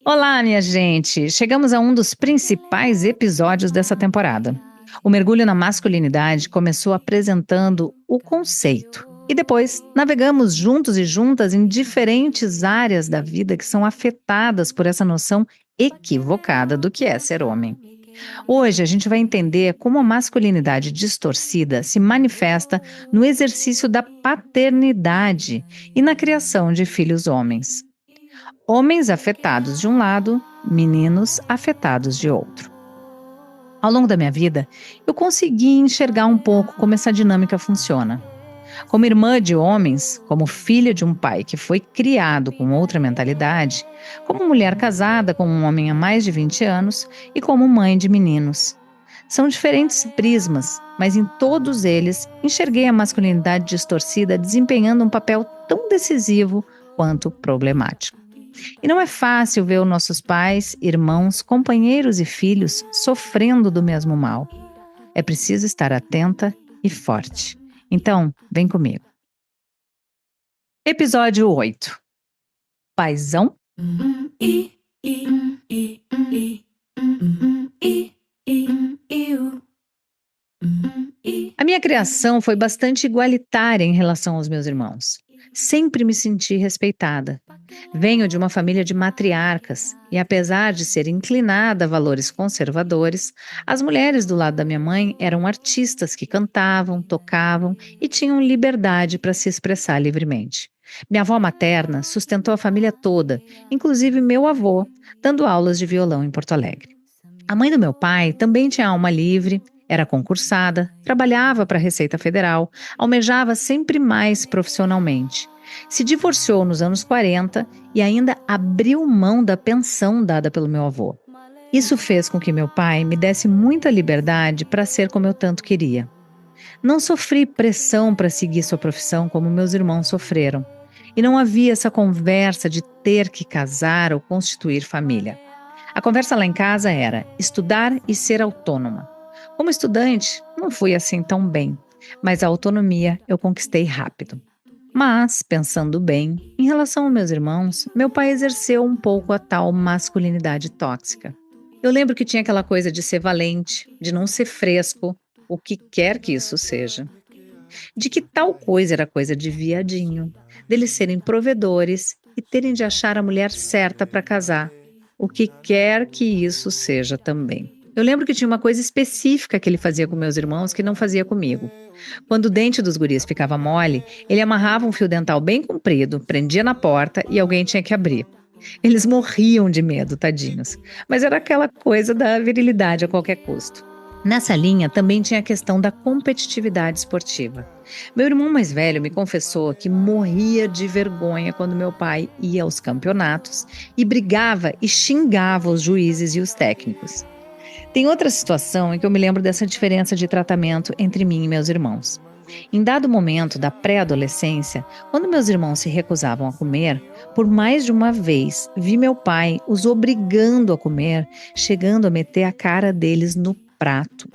Olá, minha gente! Chegamos a um dos principais episódios dessa temporada. O mergulho na masculinidade começou apresentando o conceito. E depois, navegamos juntos e juntas em diferentes áreas da vida que são afetadas por essa noção equivocada do que é ser homem. Hoje a gente vai entender como a masculinidade distorcida se manifesta no exercício da paternidade e na criação de filhos homens. Homens afetados de um lado, meninos afetados de outro. Ao longo da minha vida, eu consegui enxergar um pouco como essa dinâmica funciona. Como irmã de homens, como filha de um pai que foi criado com outra mentalidade, como mulher casada com um homem há mais de 20 anos e como mãe de meninos. São diferentes prismas, mas em todos eles enxerguei a masculinidade distorcida desempenhando um papel tão decisivo quanto problemático. E não é fácil ver os nossos pais, irmãos, companheiros e filhos sofrendo do mesmo mal. É preciso estar atenta e forte. Então, vem comigo. Episódio 8. Paizão? A minha criação foi bastante igualitária em relação aos meus irmãos. Sempre me senti respeitada. Venho de uma família de matriarcas e, apesar de ser inclinada a valores conservadores, as mulheres do lado da minha mãe eram artistas que cantavam, tocavam e tinham liberdade para se expressar livremente. Minha avó materna sustentou a família toda, inclusive meu avô, dando aulas de violão em Porto Alegre. A mãe do meu pai também tinha alma livre, era concursada, trabalhava para a Receita Federal, almejava sempre mais profissionalmente. Se divorciou nos anos 40 e ainda abriu mão da pensão dada pelo meu avô. Isso fez com que meu pai me desse muita liberdade para ser como eu tanto queria. Não sofri pressão para seguir sua profissão como meus irmãos sofreram. E não havia essa conversa de ter que casar ou constituir família. A conversa lá em casa era estudar e ser autônoma. Como estudante, não fui assim tão bem, mas a autonomia eu conquistei rápido. Mas, pensando bem, em relação aos meus irmãos, meu pai exerceu um pouco a tal masculinidade tóxica. Eu lembro que tinha aquela coisa de ser valente, de não ser fresco, o que quer que isso seja. De que tal coisa era coisa de viadinho, deles serem provedores e terem de achar a mulher certa para casar, o que quer que isso seja também. Eu lembro que tinha uma coisa específica que ele fazia com meus irmãos que não fazia comigo. Quando o dente dos guris ficava mole, ele amarrava um fio dental bem comprido, prendia na porta e alguém tinha que abrir. Eles morriam de medo, tadinhos. Mas era aquela coisa da virilidade a qualquer custo. Nessa linha também tinha a questão da competitividade esportiva. Meu irmão mais velho me confessou que morria de vergonha quando meu pai ia aos campeonatos e brigava e xingava os juízes e os técnicos. Tem outra situação em que eu me lembro dessa diferença de tratamento entre mim e meus irmãos. Em dado momento da pré-adolescência, quando meus irmãos se recusavam a comer, por mais de uma vez vi meu pai os obrigando a comer, chegando a meter a cara deles no prato.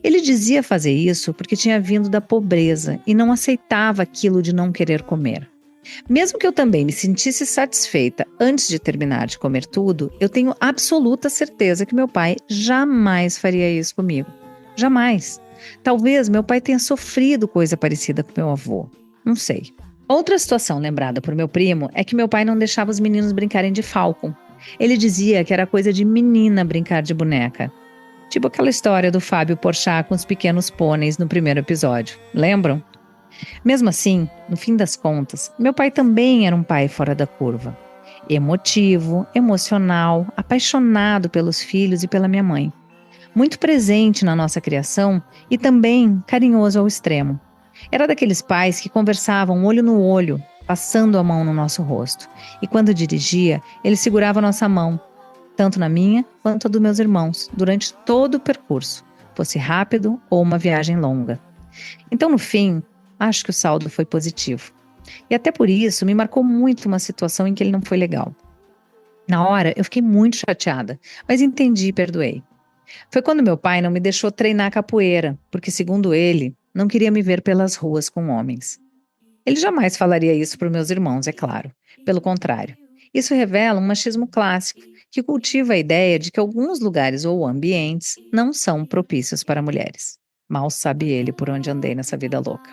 Ele dizia fazer isso porque tinha vindo da pobreza e não aceitava aquilo de não querer comer. Mesmo que eu também me sentisse satisfeita antes de terminar de comer tudo, eu tenho absoluta certeza que meu pai jamais faria isso comigo. Jamais. Talvez meu pai tenha sofrido coisa parecida com meu avô. Não sei. Outra situação lembrada por meu primo é que meu pai não deixava os meninos brincarem de Falcon. Ele dizia que era coisa de menina brincar de boneca. Tipo aquela história do Fábio Porchat com os pequenos pôneis no primeiro episódio. Lembram? Mesmo assim, no fim das contas, meu pai também era um pai fora da curva. Emotivo, emocional, apaixonado pelos filhos e pela minha mãe. Muito presente na nossa criação e também carinhoso ao extremo. Era daqueles pais que conversavam olho no olho, passando a mão no nosso rosto. E quando dirigia, ele segurava a nossa mão, tanto na minha quanto a dos meus irmãos, durante todo o percurso, fosse rápido ou uma viagem longa. Então, no fim, acho que o saldo foi positivo. E até por isso me marcou muito uma situação em que ele não foi legal. Na hora, eu fiquei muito chateada, mas entendi e perdoei. Foi quando meu pai não me deixou treinar capoeira, porque, segundo ele, não queria me ver pelas ruas com homens. Ele jamais falaria isso para os meus irmãos, é claro. Pelo contrário, isso revela um machismo clássico que cultiva a ideia de que alguns lugares ou ambientes não são propícios para mulheres. Mal sabe ele por onde andei nessa vida louca.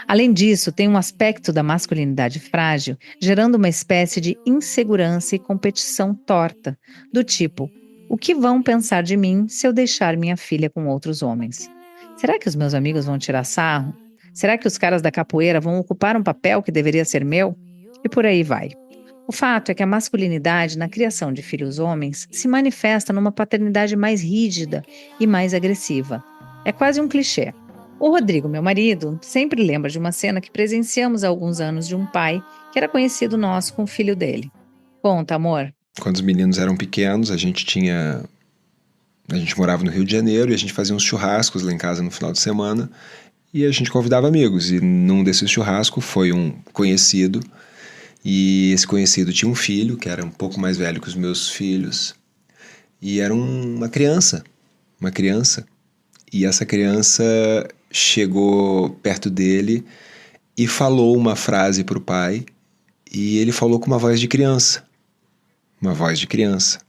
Além disso, tem um aspecto da masculinidade frágil, gerando uma espécie de insegurança e competição torta, do tipo: o que vão pensar de mim se eu deixar minha filha com outros homens? Será que os meus amigos vão tirar sarro? Será que os caras da capoeira vão ocupar um papel que deveria ser meu? E por aí vai. O fato é que a masculinidade na criação de filhos homens se manifesta numa paternidade mais rígida e mais agressiva. É quase um clichê. O Rodrigo, meu marido, sempre lembra de uma cena que presenciamos há alguns anos de um pai que era conhecido nosso com o filho dele. Conta, amor. Quando os meninos eram pequenos, a gente morava no Rio de Janeiro e a gente fazia uns churrascos lá em casa no final de semana e a gente convidava amigos. E num desses churrascos foi um conhecido e esse conhecido tinha um filho que era um pouco mais velho que os meus filhos e era uma criança. E essa criança chegou perto dele e falou uma frase para o pai e ele falou com uma voz de criança. Uma voz de criança.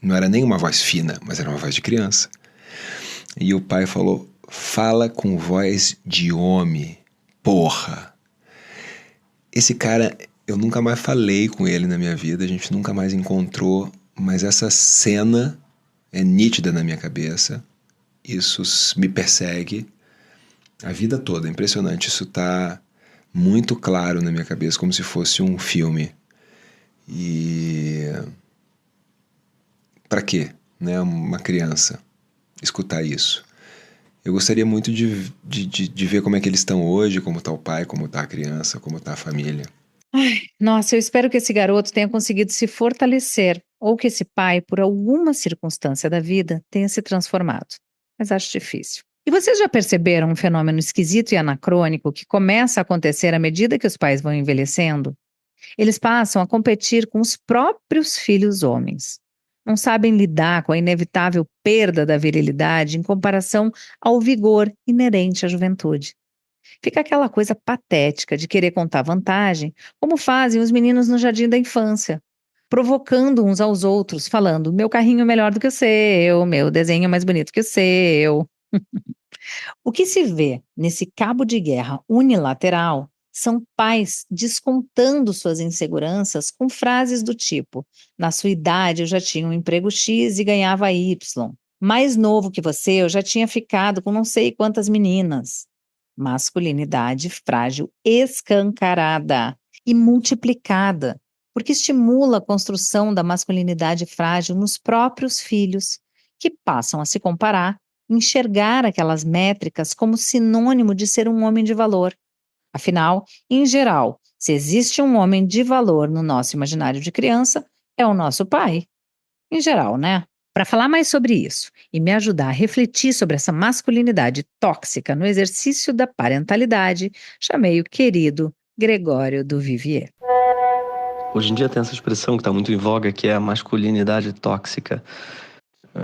Não era nem uma voz fina, mas era uma voz de criança. E o pai falou: fala com voz de homem, porra. Esse cara, eu nunca mais falei com ele na minha vida, a gente nunca mais encontrou, mas essa cena é nítida na minha cabeça. Isso me persegue a vida toda, é impressionante. Isso tá muito claro na minha cabeça, como se fosse um filme. E para quê, né, uma criança escutar isso? Eu gostaria muito de ver como é que eles estão hoje, como está o pai, como está a criança, como está a família. Nossa, eu espero que esse garoto tenha conseguido se fortalecer ou que esse pai, por alguma circunstância da vida, tenha se transformado. Mas acho difícil. E vocês já perceberam um fenômeno esquisito e anacrônico que começa a acontecer à medida que os pais vão envelhecendo? Eles passam a competir com os próprios filhos homens. Não sabem lidar com a inevitável perda da virilidade em comparação ao vigor inerente à juventude. Fica aquela coisa patética de querer contar vantagem, como fazem os meninos no jardim da infância, provocando uns aos outros, falando: meu carrinho é melhor do que o seu, meu desenho é mais bonito que o seu. O que se vê nesse cabo de guerra unilateral são pais descontando suas inseguranças com frases do tipo: na sua idade eu já tinha um emprego X e ganhava Y. Mais novo que você, eu já tinha ficado com não sei quantas meninas. Masculinidade frágil escancarada e multiplicada, porque estimula a construção da masculinidade frágil nos próprios filhos, que passam a se comparar, enxergar aquelas métricas como sinônimo de ser um homem de valor. Afinal, em geral, se existe um homem de valor no nosso imaginário de criança, é o nosso pai. Em geral, né? Para falar mais sobre isso e me ajudar a refletir sobre essa masculinidade tóxica no exercício da parentalidade, chamei o querido Gregório do Vivier. Hoje em dia tem essa expressão que está muito em voga, que é a masculinidade tóxica.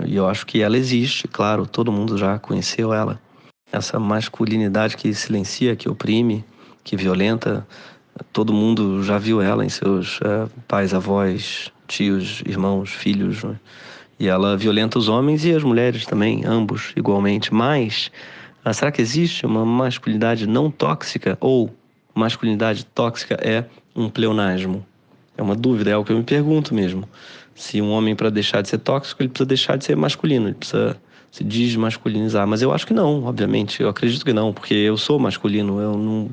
E eu acho que ela existe, claro, todo mundo já conheceu ela. Essa masculinidade que silencia, que oprime, que violenta, todo mundo já viu ela em seus pais, avós, tios, irmãos, filhos, né? E ela violenta os homens e as mulheres também, ambos igualmente. Mas será que existe uma masculinidade não tóxica ou masculinidade tóxica é um pleonasmo? É uma dúvida, é o que eu me pergunto mesmo. Se um homem, para deixar de ser tóxico, ele precisa deixar de ser masculino, ele precisa se desmasculinizar. Mas eu acho que não, obviamente. Eu acredito que não, porque eu sou masculino, eu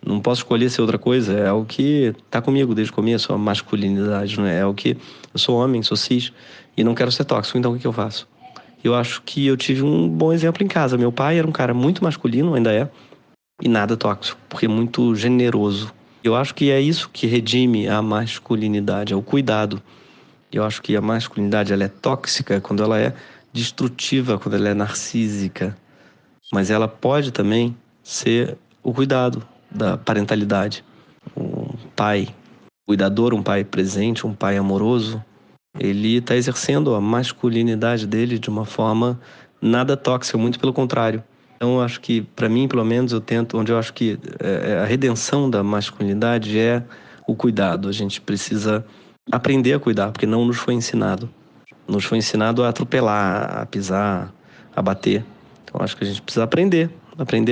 não posso escolher ser outra coisa. É o que está comigo desde o começo, a masculinidade, não é? É o que eu sou homem, sou cis e não quero ser tóxico, então o que eu faço? Eu acho que eu tive um bom exemplo em casa. Meu pai era um cara muito masculino, ainda é, e nada tóxico, porque muito generoso. Eu acho que é isso que redime a masculinidade, é o cuidado. Eu acho que a masculinidade ela é tóxica quando ela é destrutiva, quando ela é narcísica. Mas ela pode também ser o cuidado da parentalidade. Um pai cuidador, um pai presente, um pai amoroso, Ele está exercendo a masculinidade dele de uma forma nada tóxica, muito pelo contrário. Então, eu acho que, para mim, pelo menos, onde eu acho que a redenção da masculinidade é o cuidado. A gente precisa aprender a cuidar, porque não nos foi ensinado. Nos foi ensinado a atropelar, a pisar, a bater. Então, acho que a gente precisa aprender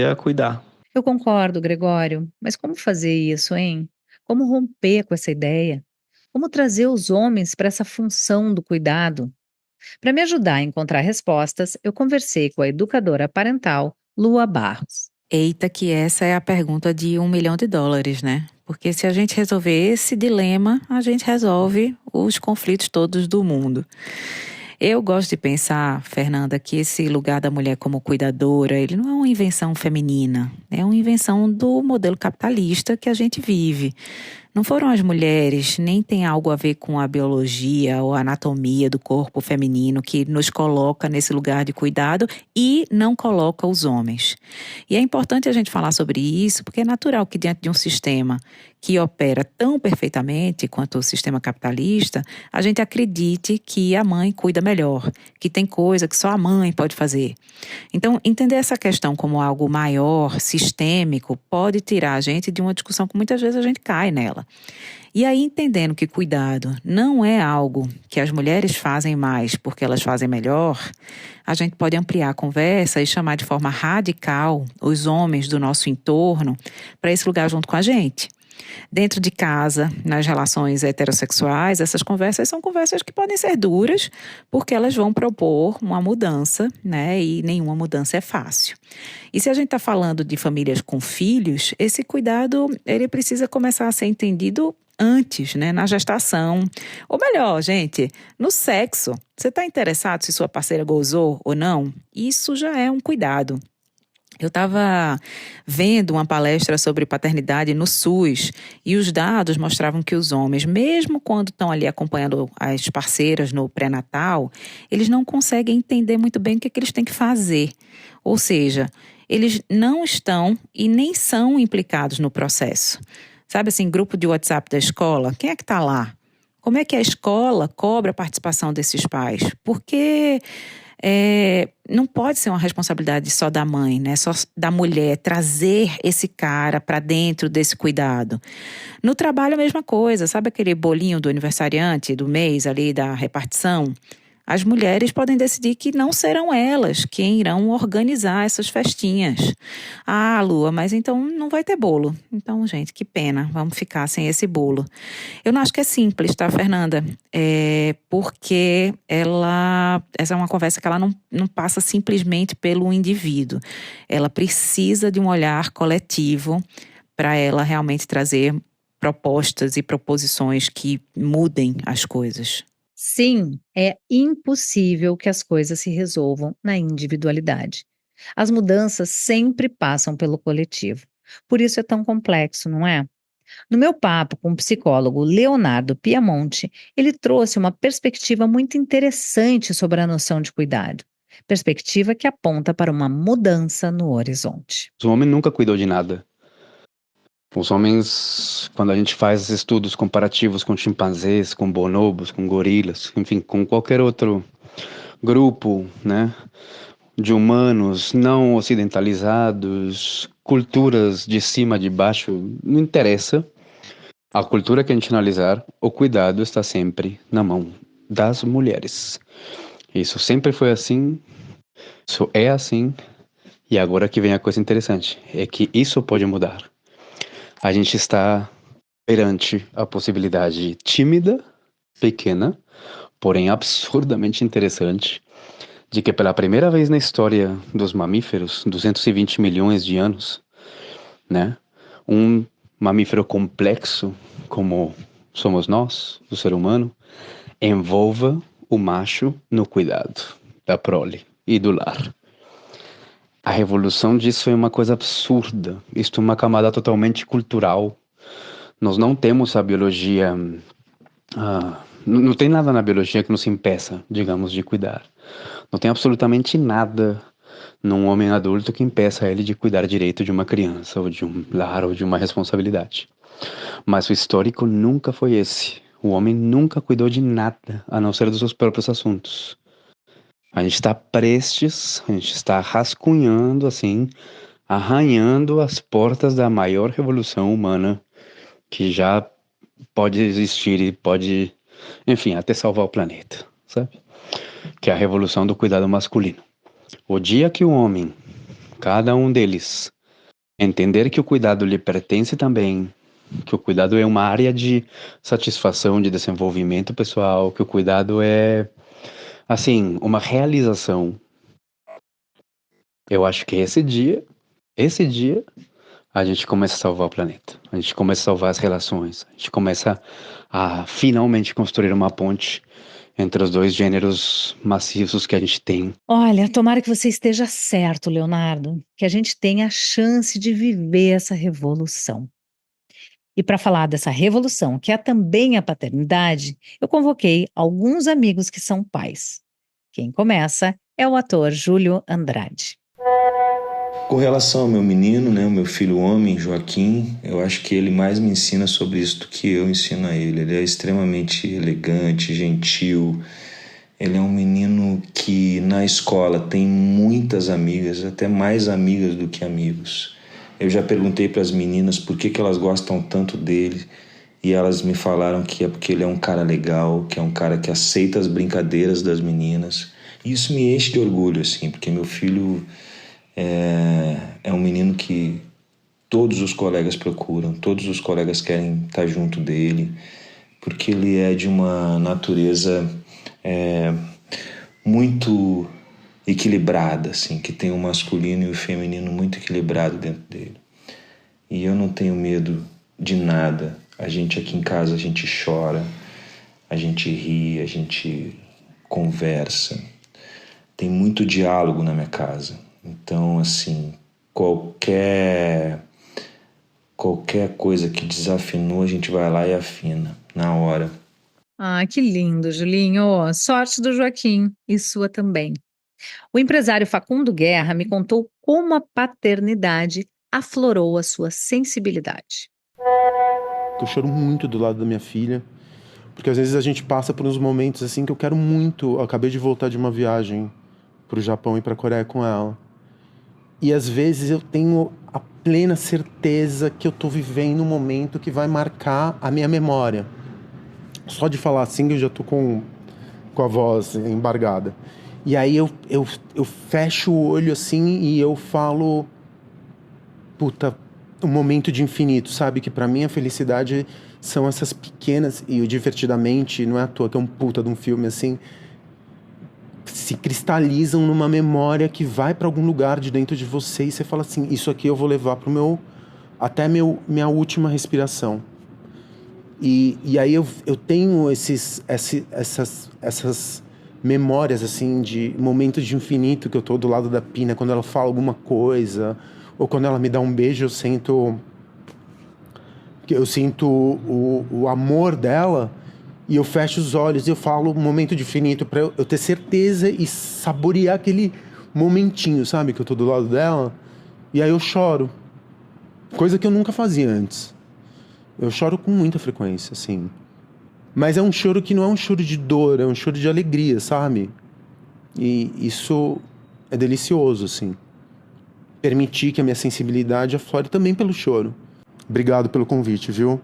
a cuidar. Eu concordo, Gregório, mas como fazer isso, hein? Como romper com essa ideia? Como trazer os homens para essa função do cuidado? Para me ajudar a encontrar respostas, eu conversei com a educadora parental Lua Barros. Eita, que essa é a pergunta de US$ 1 milhão, né? Porque se a gente resolver esse dilema, a gente resolve os conflitos todos do mundo. Eu gosto de pensar, Fernanda, que esse lugar da mulher como cuidadora, ele não é uma invenção feminina, é uma invenção do modelo capitalista que a gente vive. Não foram as mulheres, nem tem algo a ver com a biologia ou a anatomia do corpo feminino que nos coloca nesse lugar de cuidado e não coloca os homens. E é importante a gente falar sobre isso, porque é natural que diante de um sistema que opera tão perfeitamente quanto o sistema capitalista, a gente acredite que a mãe cuida melhor, que tem coisa que só a mãe pode fazer. Então, entender essa questão como algo maior, sistêmico, pode tirar a gente de uma discussão que muitas vezes a gente cai nela. E aí, entendendo que cuidado não é algo que as mulheres fazem mais porque elas fazem melhor, a gente pode ampliar a conversa e chamar de forma radical os homens do nosso entorno para esse lugar junto com a gente. Dentro de casa, nas relações heterossexuais, essas conversas são conversas que podem ser duras, porque elas vão propor uma mudança, né? E nenhuma mudança é fácil. E se a gente está falando de famílias com filhos, esse cuidado ele precisa começar a ser entendido antes, né? Na gestação. Ou melhor, gente, no sexo. Você está interessado se sua parceira gozou ou não? Isso já é um cuidado. Eu estava vendo uma palestra sobre paternidade no SUS e os dados mostravam que os homens, mesmo quando estão ali acompanhando as parceiras no pré-natal, eles não conseguem entender muito bem o que eles têm que fazer. Ou seja, eles não estão e nem são implicados no processo. Sabe assim, grupo de WhatsApp da escola, quem é que está lá? Como é que a escola cobra a participação desses pais? Porque não pode ser uma responsabilidade só da mãe, né? Só da mulher trazer esse cara para dentro desse cuidado. No trabalho a mesma coisa, sabe aquele bolinho do aniversariante do mês ali da repartição? As mulheres podem decidir que não serão elas quem irão organizar essas festinhas. Ah, Lua, mas então não vai ter bolo. Então, gente, que pena, vamos ficar sem esse bolo. Eu não acho que é simples, tá, Fernanda? Porque essa é uma conversa que ela não passa simplesmente pelo indivíduo. Ela precisa de um olhar coletivo para ela realmente trazer propostas e proposições que mudem as coisas. Sim, é impossível que as coisas se resolvam na individualidade. As mudanças sempre passam pelo coletivo. Por isso é tão complexo, não é? No meu papo com o psicólogo Leonardo Piamonte, ele trouxe uma perspectiva muito interessante sobre a noção de cuidado. Perspectiva que aponta para uma mudança no horizonte. O homem nunca cuidou de nada. Os homens, quando a gente faz estudos comparativos com chimpanzés, com bonobos, com gorilas, enfim, com qualquer outro grupo, né, de humanos não ocidentalizados, culturas de cima, de baixo, não interessa. A cultura que a gente analisar, o cuidado está sempre na mão das mulheres. Isso sempre foi assim, isso é assim, e agora que vem a coisa interessante, é que isso pode mudar. A gente está perante a possibilidade tímida, pequena, porém absurdamente interessante, de que pela primeira vez na história dos mamíferos, 220 milhões de anos, né, um mamífero complexo como somos nós, o ser humano, envolva o macho no cuidado da prole e do lar. A revolução disso é uma coisa absurda. Isto é uma camada totalmente cultural. Nós não temos a biologia... não tem nada na biologia que nos impeça, digamos, de cuidar. Não tem absolutamente nada num homem adulto que impeça ele de cuidar direito de uma criança, ou de um lar, ou de uma responsabilidade. Mas o histórico nunca foi esse. O homem nunca cuidou de nada, a não ser dos seus próprios assuntos. A gente está rascunhando, assim, arranhando as portas da maior revolução humana que já pode existir e pode, enfim, até salvar o planeta, sabe? Que é a revolução do cuidado masculino. O dia que o homem, cada um deles, entender que o cuidado lhe pertence também, que o cuidado é uma área de satisfação, de desenvolvimento pessoal, que o cuidado é, assim, uma realização. Eu acho que esse dia, a gente começa a salvar o planeta. A gente começa a salvar as relações. A gente começa a finalmente construir uma ponte entre os dois gêneros maciços que a gente tem. Olha, tomara que você esteja certo, Leonardo, que a gente tenha a chance de viver essa revolução. E para falar dessa revolução, que é também a paternidade, eu convoquei alguns amigos que são pais. Quem começa é o ator Júlio Andrade. Com relação ao meu menino, né, o meu filho homem, Joaquim, eu acho que ele mais me ensina sobre isso do que eu ensino a ele. Ele é extremamente elegante, gentil. Ele é um menino que na escola tem muitas amigas, até mais amigas do que amigos. Eu já perguntei para as meninas por que elas gostam tanto dele e elas me falaram que é porque ele é um cara legal, que é um cara que aceita as brincadeiras das meninas. E isso me enche de orgulho, assim, porque meu filho é um menino que todos os colegas procuram, todos os colegas querem estar junto dele, porque ele é de uma natureza muito equilibrada, assim, que tem o masculino e o feminino muito equilibrado dentro dele. E eu não tenho medo de nada. A gente aqui em casa, a gente chora, a gente ri, a gente conversa. Tem muito diálogo na minha casa. Então, assim, qualquer coisa que desafinou, a gente vai lá e afina, na hora. Ah, que lindo, Julinho. Sorte do Joaquim e sua também. O empresário Facundo Guerra me contou como a paternidade aflorou a sua sensibilidade. Eu choro muito do lado da minha filha, porque às vezes a gente passa por uns momentos assim que eu quero muito. Eu acabei de voltar de uma viagem pro Japão e pra Coreia com ela. E às vezes eu tenho a plena certeza que eu tô vivendo um momento que vai marcar a minha memória. Só de falar assim eu já tô com a voz embargada. E aí eu fecho o olho assim e eu falo, puta, um momento de infinito, sabe? Que pra mim a felicidade são essas pequenas, e o Divertidamente, não é à toa que é um puta de um filme assim, se cristalizam numa memória que vai pra algum lugar de dentro de você e você fala assim, isso aqui eu vou levar pro até minha última respiração. E aí eu tenho essas memórias assim de momentos de infinito que eu tô do lado da Pina, quando ela fala alguma coisa, ou quando ela me dá um beijo, eu sinto o amor dela, e eu fecho os olhos e eu falo um momento de infinito pra eu ter certeza e saborear aquele momentinho, sabe, que eu tô do lado dela. E aí eu choro, coisa que eu nunca fazia antes. Eu choro com muita frequência, assim. Mas é um choro que não é um choro de dor, é um choro de alegria, sabe? E isso é delicioso, assim. Permitir que a minha sensibilidade aflore também pelo choro. Obrigado pelo convite, viu?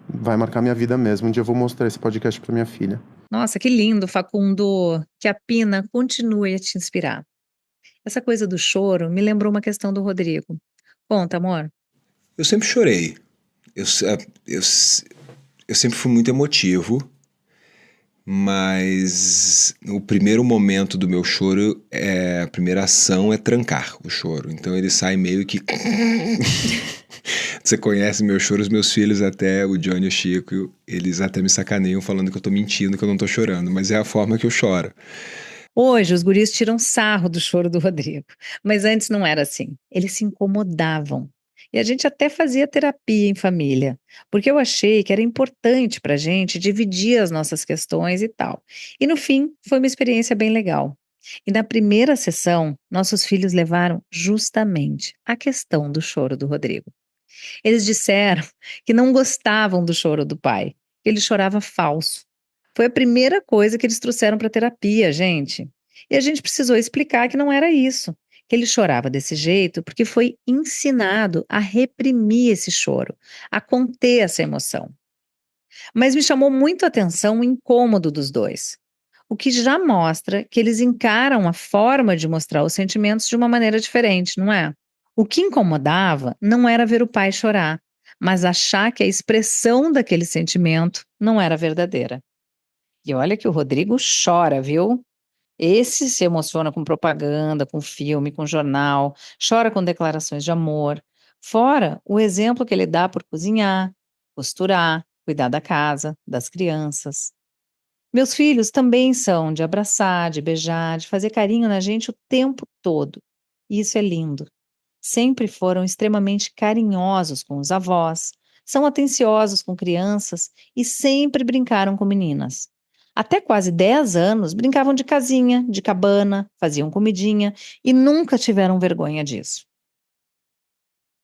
Vai marcar minha vida mesmo. Um dia eu vou mostrar esse podcast pra minha filha. Nossa, que lindo, Facundo. Que a Pina continue a te inspirar. Essa coisa do choro me lembrou uma questão do Rodrigo. Conta, amor. Eu sempre chorei. Eu sempre fui muito emotivo, mas o primeiro momento do meu choro, a primeira ação é trancar o choro. Então ele sai meio que... Você conhece meus choros, meus filhos até, o Johnny e o Chico, eles até me sacaneiam falando que eu tô mentindo, que eu não tô chorando, mas é a forma que eu choro. Hoje, os guris tiram sarro do choro do Rodrigo, mas antes não era assim. Eles se incomodavam. E a gente até fazia terapia em família, porque eu achei que era importante pra gente dividir as nossas questões e tal. E no fim, foi uma experiência bem legal. E na primeira sessão, nossos filhos levaram justamente a questão do choro do Rodrigo. Eles disseram que não gostavam do choro do pai, que ele chorava falso. Foi a primeira coisa que eles trouxeram para terapia, gente. E a gente precisou explicar que não era isso, que ele chorava desse jeito porque foi ensinado a reprimir esse choro, a conter essa emoção. Mas me chamou muito a atenção o incômodo dos dois, o que já mostra que eles encaram a forma de mostrar os sentimentos de uma maneira diferente, não é? O que incomodava não era ver o pai chorar, mas achar que a expressão daquele sentimento não era verdadeira. E olha que o Rodrigo chora, viu? Esse se emociona com propaganda, com filme, com jornal, chora com declarações de amor. Fora o exemplo que ele dá por cozinhar, costurar, cuidar da casa, das crianças. Meus filhos também são de abraçar, de beijar, de fazer carinho na gente o tempo todo. E isso é lindo. Sempre foram extremamente carinhosos com os avós, são atenciosos com crianças e sempre brincaram com meninas. Até quase 10 anos brincavam de casinha, de cabana, faziam comidinha e nunca tiveram vergonha disso.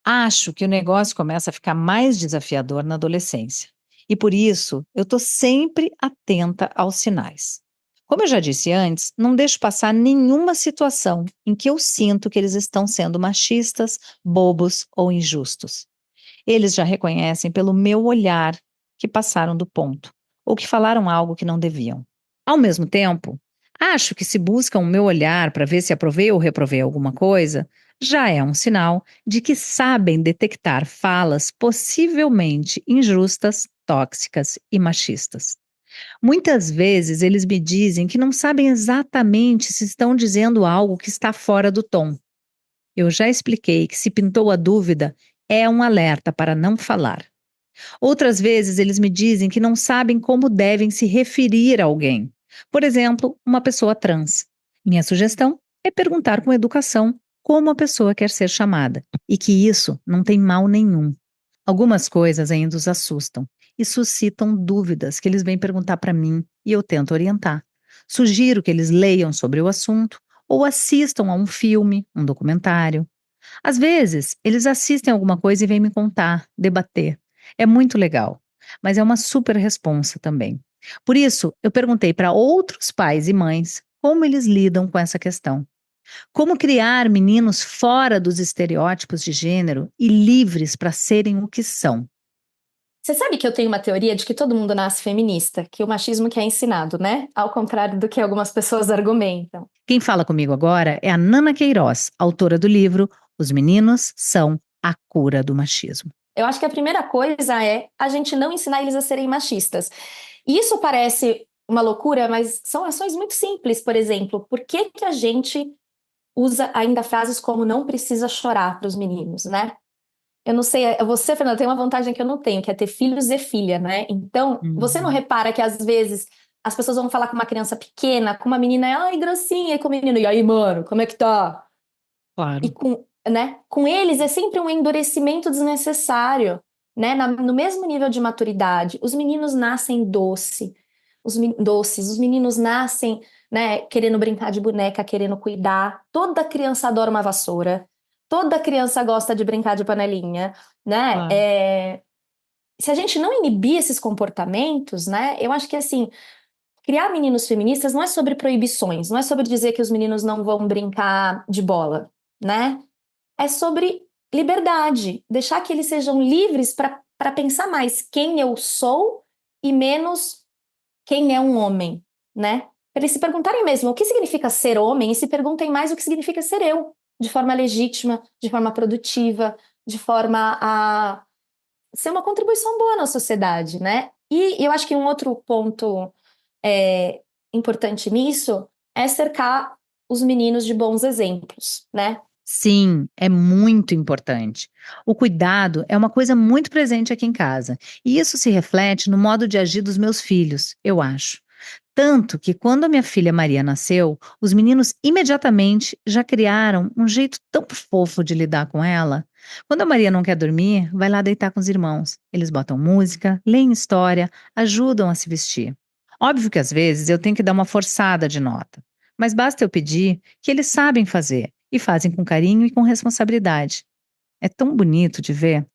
Acho que o negócio começa a ficar mais desafiador na adolescência. E por isso, eu estou sempre atenta aos sinais. Como eu já disse antes, não deixo passar nenhuma situação em que eu sinto que eles estão sendo machistas, bobos ou injustos. Eles já reconhecem pelo meu olhar que passaram do ponto, ou que falaram algo que não deviam. Ao mesmo tempo, acho que se buscam o meu olhar para ver se aprovei ou reprovei alguma coisa, já é um sinal de que sabem detectar falas possivelmente injustas, tóxicas e machistas. Muitas vezes eles me dizem que não sabem exatamente se estão dizendo algo que está fora do tom. Eu já expliquei que se pintou a dúvida, é um alerta para não falar. Outras vezes eles me dizem que não sabem como devem se referir a alguém. Por exemplo, uma pessoa trans. Minha sugestão é perguntar com educação como a pessoa quer ser chamada e que isso não tem mal nenhum. Algumas coisas ainda os assustam e suscitam dúvidas que eles vêm perguntar para mim e eu tento orientar. Sugiro que eles leiam sobre o assunto ou assistam a um filme, um documentário. Às vezes, eles assistem alguma coisa e vêm me contar, debater. É muito legal, mas é uma super responsa também. Por isso, eu perguntei para outros pais e mães como eles lidam com essa questão. Como criar meninos fora dos estereótipos de gênero e livres para serem o que são. Você sabe que eu tenho uma teoria de que todo mundo nasce feminista, que o machismo que é ensinado, né? Ao contrário do que algumas pessoas argumentam. Quem fala comigo agora é a Nana Queiroz, autora do livro Os Meninos São a Cura do Machismo. Eu acho que a primeira coisa é a gente não ensinar eles a serem machistas. E isso parece uma loucura, mas são ações muito simples. Por exemplo, por que a gente usa ainda frases como não precisa chorar para os meninos, né? Eu não sei, você, Fernanda, tem uma vantagem que eu não tenho, que é ter filhos e filha, né? Então, você não repara que às vezes as pessoas vão falar com uma criança pequena, com uma menina, ai, gracinha, e com o menino, e aí, mano, como é que tá? Claro. E com eles é sempre um endurecimento desnecessário, né? No mesmo nível de maturidade. Os meninos nascem doces, os meninos nascem, né, querendo brincar de boneca, querendo cuidar. Toda criança adora uma vassoura. Toda criança gosta de brincar de panelinha, né? Claro. Se a gente não inibir esses comportamentos, né? Eu acho que, assim, criar meninos feministas não é sobre proibições, não é sobre dizer que os meninos não vão brincar de bola, né? É sobre liberdade, deixar que eles sejam livres para pensar mais quem eu sou e menos quem é um homem, né? Para eles se perguntarem mesmo o que significa ser homem e se perguntem mais o que significa ser eu, de forma legítima, de forma produtiva, de forma a ser uma contribuição boa na sociedade, né? E eu acho que um outro ponto importante nisso é cercar os meninos de bons exemplos, né? Sim, é muito importante. O cuidado é uma coisa muito presente aqui em casa, e isso se reflete no modo de agir dos meus filhos, eu acho. Tanto que quando a minha filha Maria nasceu, os meninos imediatamente já criaram um jeito tão fofo de lidar com ela. Quando a Maria não quer dormir, vai lá deitar com os irmãos. Eles botam música, leem história, ajudam a se vestir. Óbvio que às vezes eu tenho que dar uma forçada de nota, mas basta eu pedir que eles sabem fazer e fazem com carinho e com responsabilidade. É tão bonito de ver.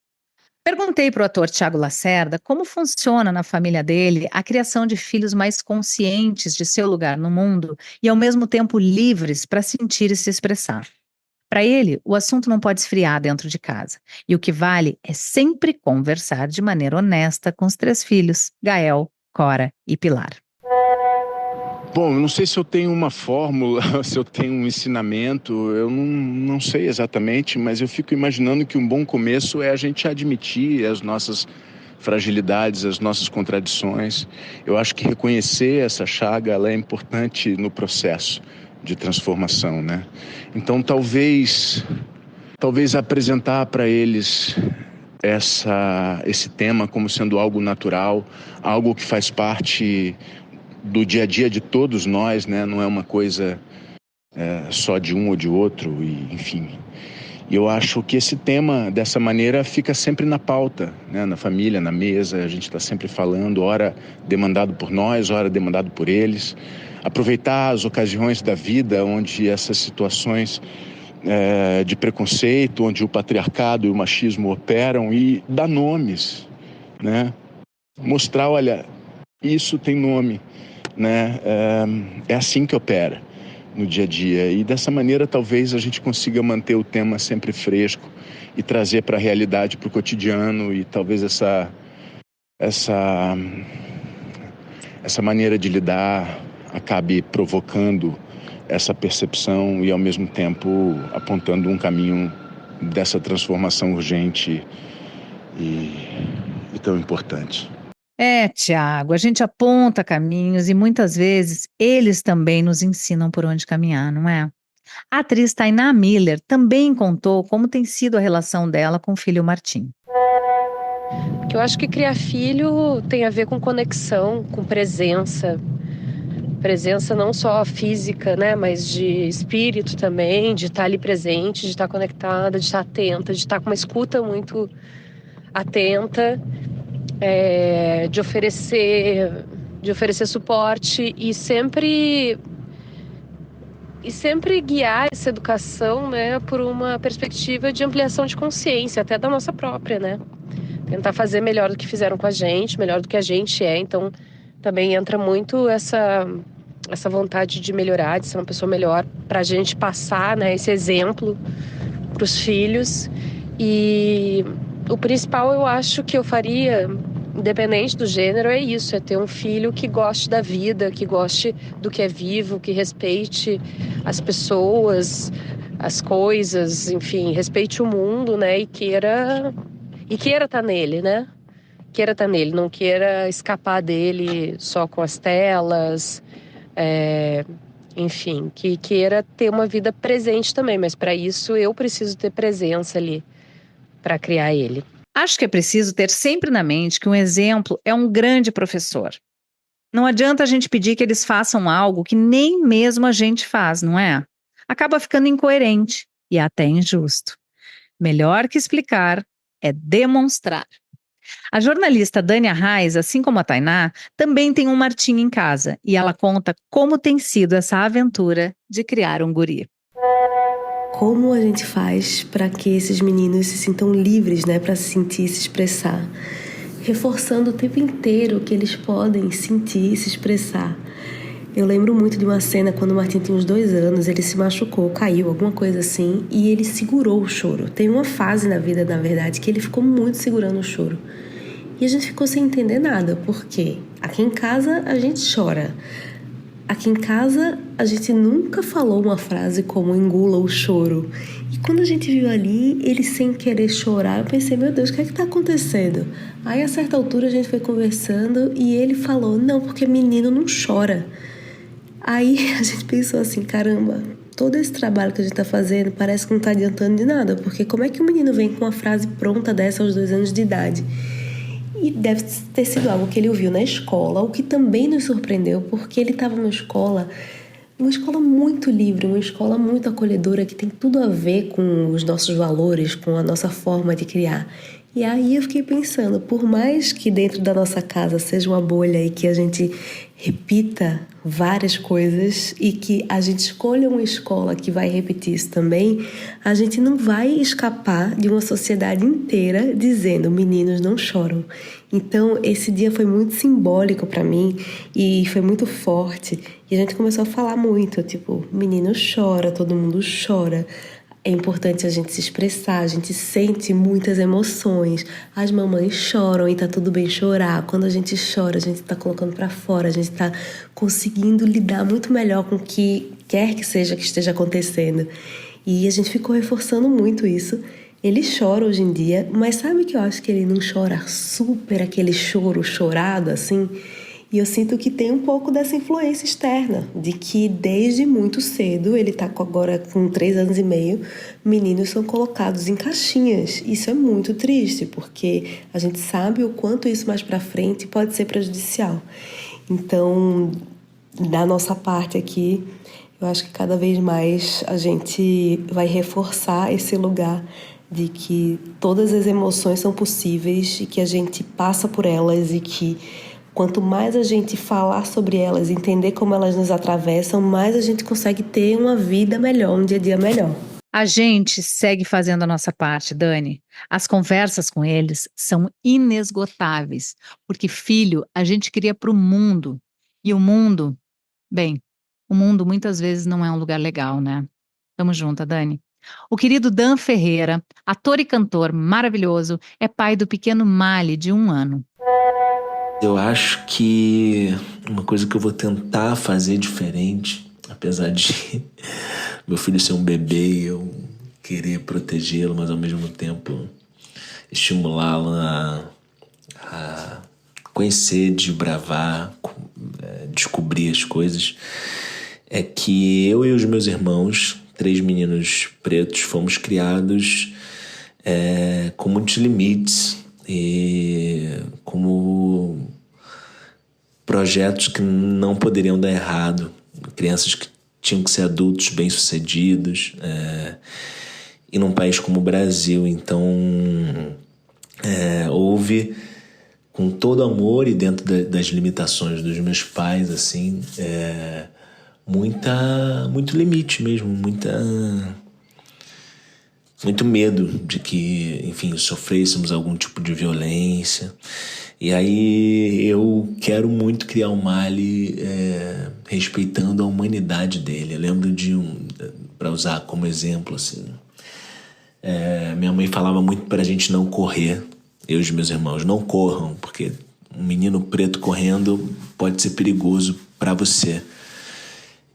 Perguntei para o ator Tiago Lacerda como funciona na família dele a criação de filhos mais conscientes de seu lugar no mundo e, ao mesmo tempo, livres para sentir e se expressar. Para ele, o assunto não pode esfriar dentro de casa. E o que vale é sempre conversar de maneira honesta com os 3 filhos, Gael, Cora e Pilar. Bom, eu não sei se eu tenho uma fórmula, se eu tenho um ensinamento, eu não sei exatamente, mas eu fico imaginando que um bom começo é a gente admitir as nossas fragilidades, as nossas contradições. Eu acho que reconhecer essa chaga, ela é importante no processo de transformação, né? Então, talvez apresentar para eles esse tema como sendo algo natural, algo que faz parte do dia a dia de todos nós, né? Não é uma coisa só de um ou de outro, e, enfim. E eu acho que esse tema, dessa maneira, fica sempre na pauta, né? Na família, na mesa, a gente está sempre falando, ora demandado por nós, ora demandado por eles. Aproveitar as ocasiões da vida onde essas situações de preconceito, onde o patriarcado e o machismo operam, e dar nomes, né? Mostrar, olha, isso tem nome, né? É assim que opera no dia a dia, e dessa maneira talvez a gente consiga manter o tema sempre fresco e trazer para a realidade, para o cotidiano, e talvez essa maneira de lidar acabe provocando essa percepção e ao mesmo tempo apontando um caminho dessa transformação urgente e tão importante. Tiago, a gente aponta caminhos e muitas vezes eles também nos ensinam por onde caminhar, não é? A atriz Tainá Miller também contou como tem sido a relação dela com o filho Martim. Eu acho que criar filho tem a ver com conexão, com presença. Presença não só física, né, mas de espírito também, de estar ali presente, de estar conectada, de estar atenta, de estar com uma escuta muito atenta, de oferecer suporte e sempre guiar essa educação, né, por uma perspectiva de ampliação de consciência, até da nossa própria, né? Tentar fazer melhor do que fizeram com a gente, melhor do que a gente é. Então, também entra muito essa vontade de melhorar, de ser uma pessoa melhor, para a gente passar, né, esse exemplo para os filhos. E o principal, eu acho que eu faria, independente do gênero, é isso, é ter um filho que goste da vida, que goste do que é vivo, que respeite as pessoas, as coisas, enfim, respeite o mundo, né, e queira estar nele, né? Queira estar nele, não queira escapar dele só com as telas, enfim, que queira ter uma vida presente também, mas para isso eu preciso ter presença ali para criar ele. Acho que é preciso ter sempre na mente que um exemplo é um grande professor. Não adianta a gente pedir que eles façam algo que nem mesmo a gente faz, não é? Acaba ficando incoerente e até injusto. Melhor que explicar é demonstrar. A jornalista Dânia Reis, assim como a Tainá, também tem um Martim em casa e ela conta como tem sido essa aventura de criar um guri. Como a gente faz para que esses meninos se sintam livres, né, para se sentir e se expressar? Reforçando o tempo inteiro que eles podem sentir e se expressar. Eu lembro muito de uma cena quando o Martim tinha uns 2 anos, ele se machucou, caiu, alguma coisa assim, e ele segurou o choro. Tem uma fase na vida, na verdade, que ele ficou muito segurando o choro. E a gente ficou sem entender nada, porque aqui em casa a gente chora. Aqui em casa a gente nunca falou uma frase como engula o choro. E quando a gente viu ali, ele sem querer chorar, eu pensei, meu Deus, o que é que tá acontecendo? Aí a certa altura a gente foi conversando e ele falou, não, porque menino não chora. Aí a gente pensou assim, caramba, todo esse trabalho que a gente tá fazendo parece que não tá adiantando de nada, porque como é que o menino vem com uma frase pronta dessa aos 2 anos de idade? E deve ter sido algo que ele ouviu na escola, o que também nos surpreendeu, porque ele estava numa escola muito livre, uma escola muito acolhedora, que tem tudo a ver com os nossos valores, com a nossa forma de criar. E aí eu fiquei pensando, por mais que dentro da nossa casa seja uma bolha e que a gente repita várias coisas e que a gente escolha uma escola que vai repetir isso também, a gente não vai escapar de uma sociedade inteira dizendo meninos não choram. Então esse dia foi muito simbólico para mim e foi muito forte. E a gente começou a falar muito, tipo, menino chora, todo mundo chora. É importante a gente se expressar, a gente sente muitas emoções. As mamães choram e tá tudo bem chorar. Quando a gente chora, a gente tá colocando pra fora, a gente tá conseguindo lidar muito melhor com o que quer que seja que esteja acontecendo. E a gente ficou reforçando muito isso. Ele chora hoje em dia, mas sabe que eu acho que ele não chora super aquele choro chorado assim? E eu sinto que tem um pouco dessa influência externa, de que desde muito cedo, ele está agora com 3 anos e meio, meninos são colocados em caixinhas. Isso é muito triste, porque a gente sabe o quanto isso mais para frente pode ser prejudicial. Então, da nossa parte aqui, eu acho que cada vez mais a gente vai reforçar esse lugar de que todas as emoções são possíveis e que a gente passa por elas e que quanto mais a gente falar sobre elas, entender como elas nos atravessam, mais a gente consegue ter uma vida melhor, um dia a dia melhor. A gente segue fazendo a nossa parte, Dani. As conversas com eles são inesgotáveis, porque filho a gente cria para o mundo. E o mundo, bem, o mundo muitas vezes não é um lugar legal, né? Tamo junto, Dani. O querido Dan Ferreira, ator e cantor maravilhoso, é pai do pequeno Mali, de 1 ano. Eu acho que uma coisa que eu vou tentar fazer diferente, apesar de meu filho ser um bebê e eu querer protegê-lo, mas ao mesmo tempo estimulá-lo a conhecer, desbravar, descobrir as coisas, é que eu e os meus irmãos, 3 meninos pretos, fomos criados com muitos limites e como projetos que não poderiam dar errado, crianças que tinham que ser adultos bem-sucedidos, e num país como o Brasil. Então houve, com todo amor e dentro das limitações dos meus pais, assim, muito limite mesmo, muito medo de que, enfim, sofrêssemos algum tipo de violência. E aí eu quero muito criar um Mali respeitando a humanidade dele. Eu lembro para usar como exemplo, assim, minha mãe falava muito pra gente não correr. Eu e os meus irmãos, não corram, porque um menino preto correndo pode ser perigoso pra você.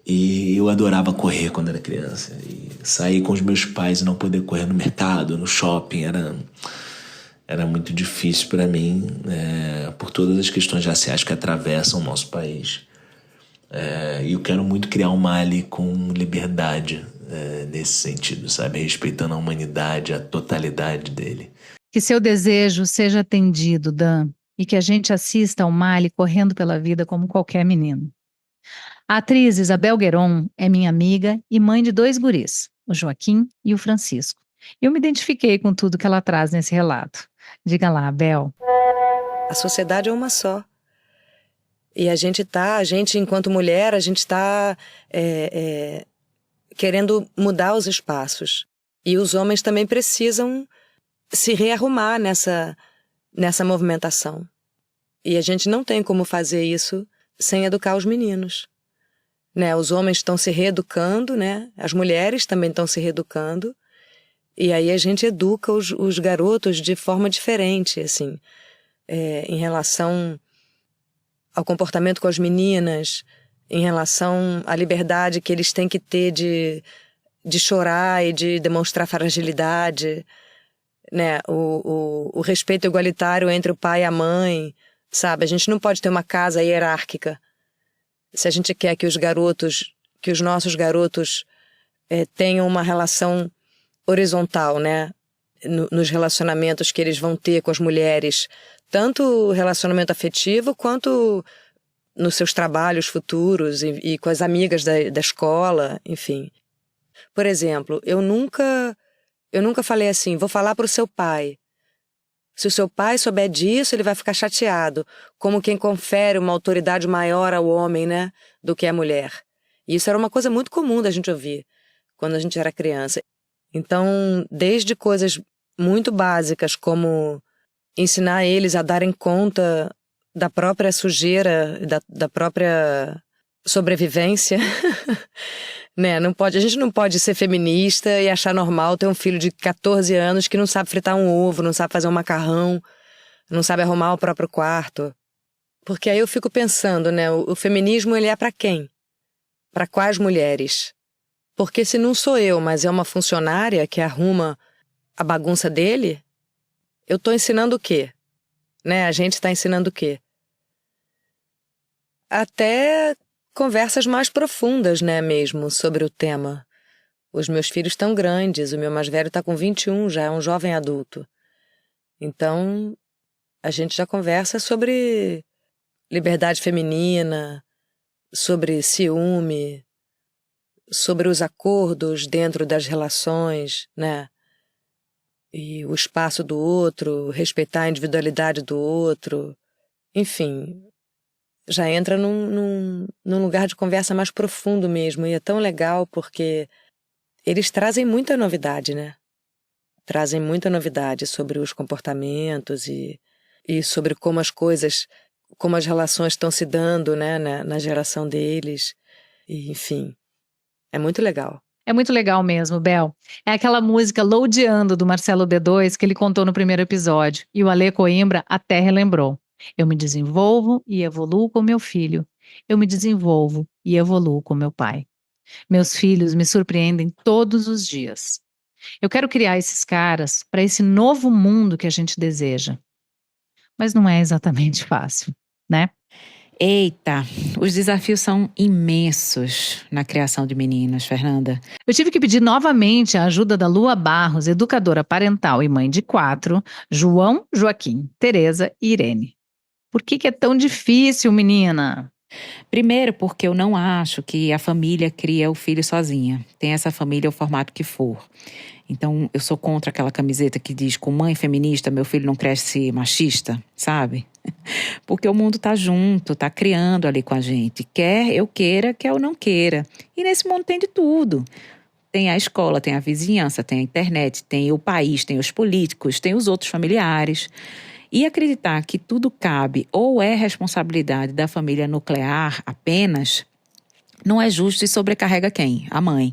E eu adorava correr quando era criança. E sair com os meus pais e não poder correr no mercado, no shopping, era muito difícil para mim, por todas as questões raciais que atravessam o nosso país. E eu quero muito criar um Mali com liberdade nesse sentido, sabe? Respeitando a humanidade, a totalidade dele. Que seu desejo seja atendido, Dan, e que a gente assista ao Mali correndo pela vida como qualquer menino. A atriz Isabel Gueron é minha amiga e mãe de 2 guris, o Joaquim e o Francisco. Eu me identifiquei com tudo que ela traz nesse relato. Diga lá, Bel. A sociedade é uma só. E a gente enquanto mulher, a gente está querendo mudar os espaços. E os homens também precisam se rearrumar nessa movimentação. E a gente não tem como fazer isso sem educar os meninos. Né? Os homens estão se reeducando, né? As mulheres também estão se reeducando. E aí a gente educa os garotos de forma diferente, assim, em relação ao comportamento com as meninas, em relação à liberdade que eles têm que ter de chorar e de demonstrar fragilidade, né? O respeito igualitário entre o pai e a mãe, sabe? A gente não pode ter uma casa hierárquica. Se a gente quer que os nossos garotos tenham uma relação horizontal, né? Nos relacionamentos que eles vão ter com as mulheres, tanto o relacionamento afetivo quanto nos seus trabalhos futuros e com as amigas da escola, enfim. Por exemplo, eu nunca falei assim, vou falar para o seu pai Se o seu pai souber disso, ele vai ficar chateado, como quem confere uma autoridade maior ao homem, né, do que a mulher. E isso era uma coisa muito comum da gente ouvir quando a gente era criança. Então, desde coisas muito básicas, como ensinar eles a darem conta da própria sujeira, da própria sobrevivência, né? A gente não pode ser feminista e achar normal ter um filho de 14 anos que não sabe fritar um ovo, não sabe fazer um macarrão, não sabe arrumar o próprio quarto. Porque aí eu fico pensando, né? O feminismo, ele é para quem? Para quais mulheres? Porque se não sou eu, mas é uma funcionária que arruma a bagunça dele, eu estou ensinando o quê? Né? A gente está ensinando o quê? Até conversas mais profundas, né, mesmo, sobre o tema. Os meus filhos estão grandes, o meu mais velho está com 21, já é um jovem adulto. Então, a gente já conversa sobre liberdade feminina, sobre ciúme, sobre os acordos dentro das relações, né? E o espaço do outro, respeitar a individualidade do outro. Enfim, já entra num lugar de conversa mais profundo mesmo. E é tão legal porque eles trazem muita novidade, né? Trazem muita novidade sobre os comportamentos e sobre como as coisas, como as relações estão se dando, né, na geração deles. E, enfim, é muito legal. É muito legal mesmo, Bel. É aquela música Loudeando do Marcelo D2 que ele contou no primeiro episódio. E o Ale Coimbra até relembrou. Eu me desenvolvo e evoluo com meu filho. Eu me desenvolvo e evoluo com meu pai. Meus filhos me surpreendem todos os dias. Eu quero criar esses caras para esse novo mundo que a gente deseja. Mas não é exatamente fácil, né? Eita, os desafios são imensos na criação de meninos, Fernanda. Eu tive que pedir novamente a ajuda da Lua Barros, educadora parental e mãe de 4, João, Joaquim, Tereza e Irene. Por que é tão difícil, menina? Primeiro, porque eu não acho que a família cria o filho sozinha. Tem essa família, o formato que for. Então, eu sou contra aquela camiseta que diz, com mãe feminista, meu filho não cresce machista, sabe? Porque o mundo tá junto, tá criando ali com a gente. Quer eu queira, quer eu não queira. E nesse mundo tem de tudo. Tem a escola, tem a vizinhança, tem a internet, tem o país, tem os políticos, tem os outros familiares. E acreditar que tudo cabe ou é responsabilidade da família nuclear apenas, não é justo e sobrecarrega quem? A mãe.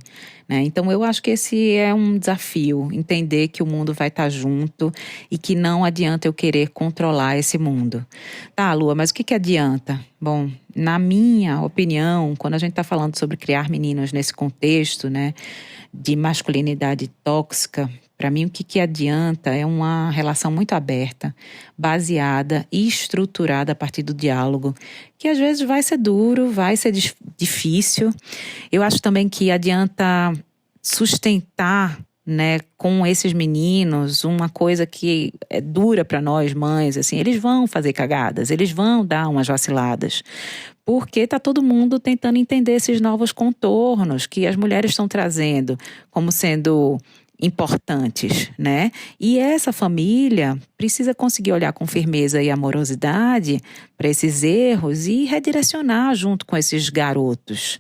Né? Então, eu acho que esse é um desafio, entender que o mundo vai estar junto e que não adianta eu querer controlar esse mundo. Tá, Lua, mas o que adianta? Bom, na minha opinião, quando a gente está falando sobre criar meninos nesse contexto, né, de masculinidade tóxica, para mim o que adianta é uma relação muito aberta, baseada e estruturada a partir do diálogo, que às vezes vai ser duro, vai ser difícil. Eu acho também que adianta sustentar, né, com esses meninos uma coisa que é dura para nós mães, assim, eles vão fazer cagadas, eles vão dar umas vaciladas, porque está todo mundo tentando entender esses novos contornos que as mulheres estão trazendo como sendo importantes, né? E essa família precisa conseguir olhar com firmeza e amorosidade para esses erros e redirecionar junto com esses garotos.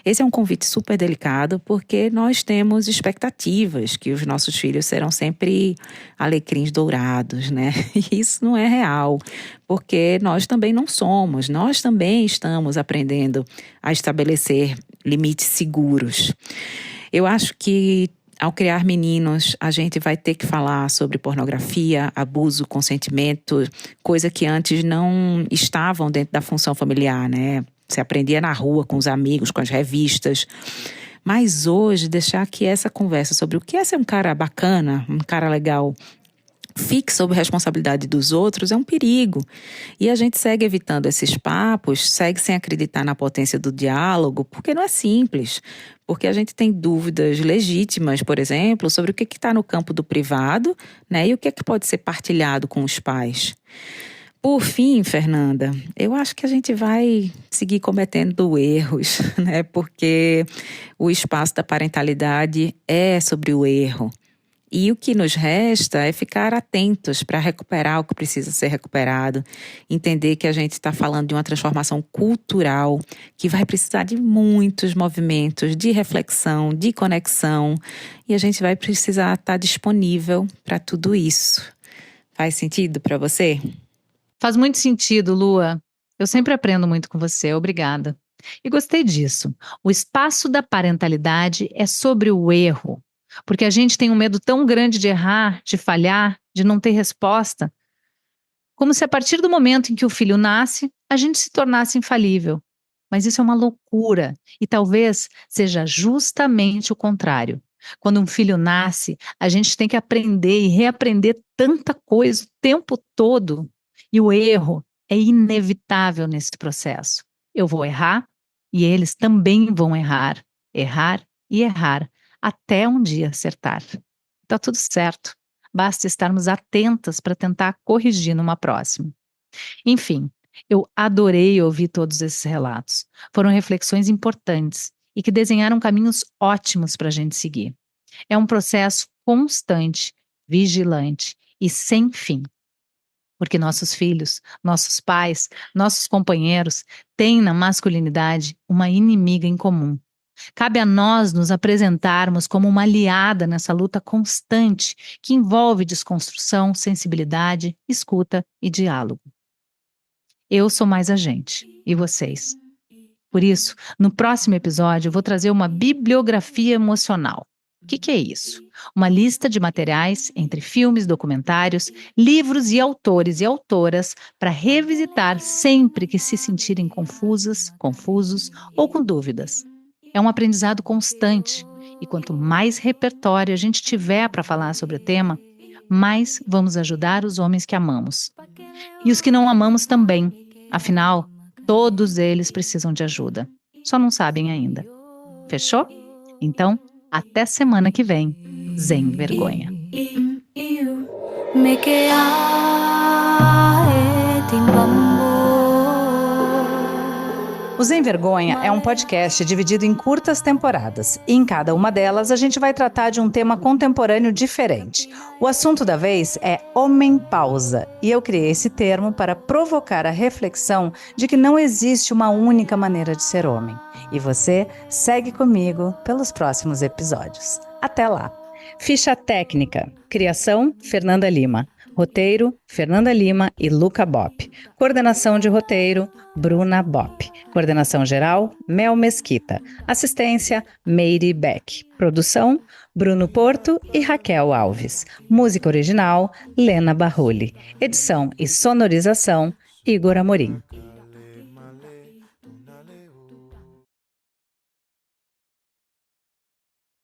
Esse é um convite super delicado porque nós temos expectativas que os nossos filhos serão sempre alecrins dourados, né? E isso não é real, porque nós também não somos, nós também estamos aprendendo a estabelecer limites seguros. Eu acho que ao criar meninos, a gente vai ter que falar sobre pornografia, abuso, consentimento, coisa que antes não estavam dentro da função familiar, né? Você aprendia na rua, com os amigos, com as revistas. Mas hoje, deixar que essa conversa sobre o que é ser um cara bacana, um cara legal, fique sob responsabilidade dos outros, é um perigo. E a gente segue evitando esses papos, segue sem acreditar na potência do diálogo, porque não é simples. Porque a gente tem dúvidas legítimas, por exemplo, sobre o que está no campo do privado, né, e o que pode ser partilhado com os pais. Por fim, Fernanda, eu acho que a gente vai seguir cometendo erros, né, porque o espaço da parentalidade é sobre o erro. E o que nos resta é ficar atentos para recuperar o que precisa ser recuperado, entender que a gente está falando de uma transformação cultural que vai precisar de muitos movimentos de reflexão, de conexão, e a gente vai precisar estar disponível para tudo isso. Faz sentido para você? Faz muito sentido, Lua. Eu sempre aprendo muito com você. Obrigada. E gostei disso. O espaço da parentalidade é sobre o erro. Porque a gente tem um medo tão grande de errar, de falhar, de não ter resposta. Como se a partir do momento em que o filho nasce, a gente se tornasse infalível. Mas isso é uma loucura. E talvez seja justamente o contrário. Quando um filho nasce, a gente tem que aprender e reaprender tanta coisa o tempo todo. E o erro é inevitável nesse processo. Eu vou errar e eles também vão errar. Errar e errar. Até um dia acertar. Tá tudo certo. Basta estarmos atentas para tentar corrigir numa próxima. Enfim, eu adorei ouvir todos esses relatos. Foram reflexões importantes e que desenharam caminhos ótimos para a gente seguir. É um processo constante, vigilante e sem fim. Porque nossos filhos, nossos pais, nossos companheiros têm na masculinidade uma inimiga em comum. Cabe a nós nos apresentarmos como uma aliada nessa luta constante que envolve desconstrução, sensibilidade, escuta e diálogo. Eu sou mais a gente, e vocês. Por isso, no próximo episódio eu vou trazer uma bibliografia emocional. O que é isso? Uma lista de materiais entre filmes, documentários, livros e autores e autoras para revisitar sempre que se sentirem confusos ou com dúvidas. É um aprendizado constante e quanto mais repertório a gente tiver para falar sobre o tema, mais vamos ajudar os homens que amamos. E os que não amamos também. Afinal, todos eles precisam de ajuda. Só não sabem ainda. Fechou? Então, até semana que vem. Zen Vergonha. O Zen Vergonha é um podcast dividido em curtas temporadas. E em cada uma delas, a gente vai tratar de um tema contemporâneo diferente. O assunto da vez é homem pausa. E eu criei esse termo para provocar a reflexão de que não existe uma única maneira de ser homem. E você segue comigo pelos próximos episódios. Até lá! Ficha técnica. Criação, Fernanda Lima. Roteiro, Fernanda Lima e Luca Bopp. Coordenação de roteiro, Bruna Bopp. Coordenação geral, Mel Mesquita. Assistência, Meire Beck. Produção, Bruno Porto e Raquel Alves. Música original, Lena Barrulli. Edição e sonorização, Igor Amorim.